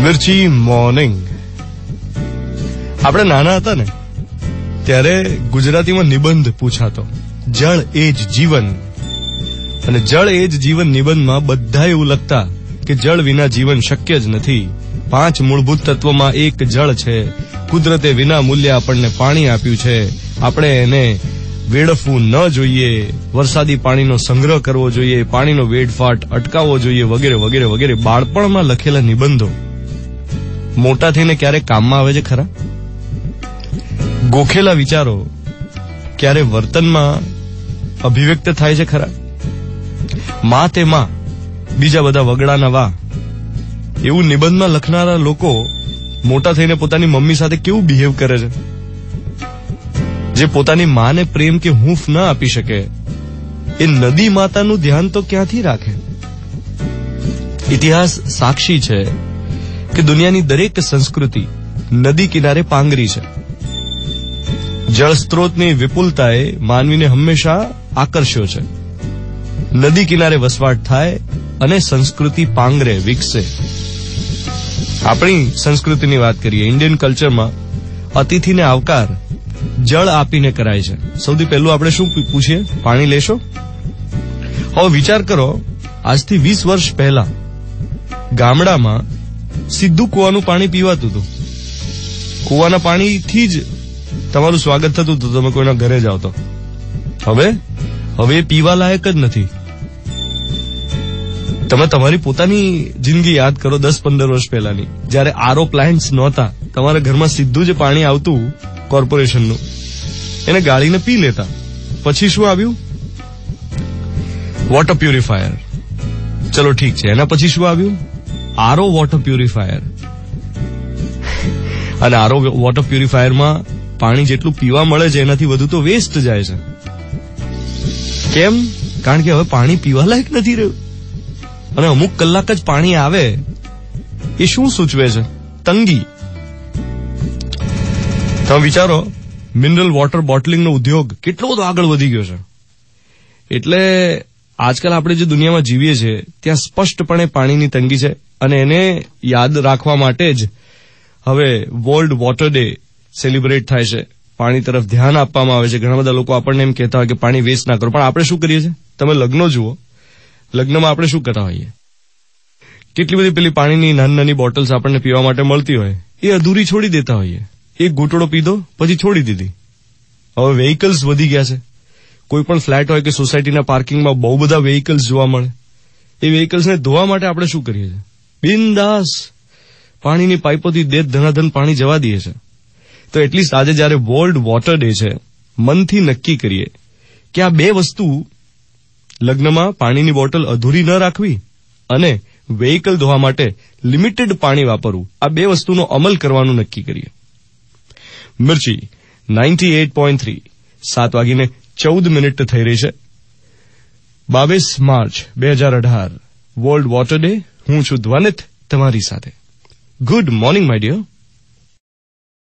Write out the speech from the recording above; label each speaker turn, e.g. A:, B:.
A: મિર્ચી morning. આપણે નાના હતા ને ત્યારે ગુજરાતીમાં નિબંધ પૂછાતો, જળ એ જ જીવન. અને જળ એ જ જીવન નિબંધમાં બધા એવું લખતા કે જળ વિના જીવન શક્ય જ નથી. 5 મૂળભૂત તત્વોમાં એક જળ છે. કુદરતે વિના મૂલ્ય આપણને પાણી આપ્યું છે. આપણે એને વેડફવું ન જોઈએ. વરસાદી પાણીનો સંગ્રહ કરવો જોઈએ. પાણીનો વેડફાટ અટકાવવો જોઈએ, વગેરે વગેરે વગેરે. બાળપણમાં લખેલા નિબંધો મોટા થઈને ક્યારે કામમાં આવે છે ખરા? ગોખેલા વિચારો ક્યારે વર્તનમાં અભિવ્યક્ત થાય છે ખરા? માં તે માં, બીજા બધા વગડાના વા, એવું નિબંધમાં લખનારા લોકો મોટા થઈને પોતાની મમ્મી સાથે કેવું બિહેવ કરે છે? જે પોતાની માને પ્રેમ કે હૂંફ ન આપી શકે એ નદી માતાનું ધ્યાન તો ક્યાંથી રાખે? ઇતિહાસ સાક્ષી છે કે દુનિયાની દરેક સંસ્કૃતિ નદી કિનારે પાંગરી છે. જળ સ્ત્રોતની વિપુલતાએ માનવીને હંમેશા આકર્ષ્યો છે. નદી કિનારે વસવાટ થાય અને સંસ્કૃતિ પાંગરે, વિકસે. આપણી સંસ્કૃતિની વાત કરીએ, ઇન્ડિયન કલ્ચરમાં અતિથિને આવકાર જળ આપીને કરાય છે. સૌથી પહેલું આપણે શું પૂછીએ? પાણી લેશો? હવે વિચાર કરો, આજથી 20 વર્ષ પહેલા ગામડામાં સીધું કૂવાનું પાણી પીવાતું હતું. કૂવાના પાણીથી જ તમારું સ્વાગત થતું હતું, તમે કોઈના ઘરે જાવ તો. હવે પીવા લાયક જ નથી. તમે તમારી પોતાની જિંદગી યાદ કરો 10-15 વર્ષ પહેલાની, જયારે આરઓ પ્લાન્ટ્સ નહોતા. તમારા ઘરમાં સીધું જ પાણી આવતું કોર્પોરેશનનું, એને ગાળીને પી લેતા. પછી શું આવ્યું? Water purifier. ચલો ઠીક છે, એના પછી શું આવ્યું? RO water purifier. અને આરઓ વોટર પ્યુરિફાયરમાં પાણી જેટલું પીવા મળે છે એનાથી વધુ તો વેસ્ટ જાય છે. કેમ? કારણ કે હવે પાણી પીવા લાયક નથી રહ્યું. અને અમુક કલાક જ પાણી આવે એ શું સૂચવે છે? તંગી. તમે વિચારો, મિનરલ વોટર બોટલિંગનો ઉદ્યોગ કેટલો બધો આગળ વધી ગયો છે. એટલે આજકાલ આપણે જે દુનિયામાં જીવીએ છીએ ત્યાં સ્પષ્ટપણે પાણીની તંગી છે. અને એને યાદ રાખવા માટે જ હવે વર્લ્ડ વોટર ડે સેલિબ્રેટ થાય છે. પાણી તરફ ધ્યાન આપવામાં આવે છે. ઘણા બધા લોકો આપણને એમ કહેતા હોય કે પાણી વેસ્ટ ના કરો, પણ આપણે શું કરીએ છીએ? તમે લગ્નો જુઓ, લગ્નમાં આપણે શું કરતા હોઈએ? કેટલી બધી પેલી પાણીની નાની બોટલ્સ આપણને પીવા માટે મળતી હોય, એ અધૂરી છોડી દેતા હોઈએ. એક ઘૂંટડો પીધો પછી છોડી દીધી. હવે વેહિકલ્સ વધી ગયા છે. કોઈ પણ ફ્લેટ હોય કે સોસાયટીના પાર્કિંગમાં બહુ બધા વેહિકલ્સ જોવા મળે. એ વેહિકલ્સને ધોવા માટે આપણે શું કરીએ છીએ? બિંદાસ પાણીની પાઇપોથી ધનાધન પાણી જવા દઈએ છે. તો એટલીસ્ટ આજે જયારે વર્લ્ડ વોટર ડે છે, મનથી નક્કી કરીએ કે આ 2 વસ્તુ, લગ્નમાં પાણીની બોટલ અધૂરી ન રાખવી અને વેહિકલ ધોવા માટે લિમિટેડ પાણી વાપરવું, આ 2 વસ્તુનો અમલ કરવાનું નક્કી કરીએ. મિર્ચી 98.3, 7:14 થઈ રહી છે. 22 માર્ચ 2018, વર્લ્ડ વોટર ડે. હું છું ધ્વનિત તમારી સાથે. Good morning my dear.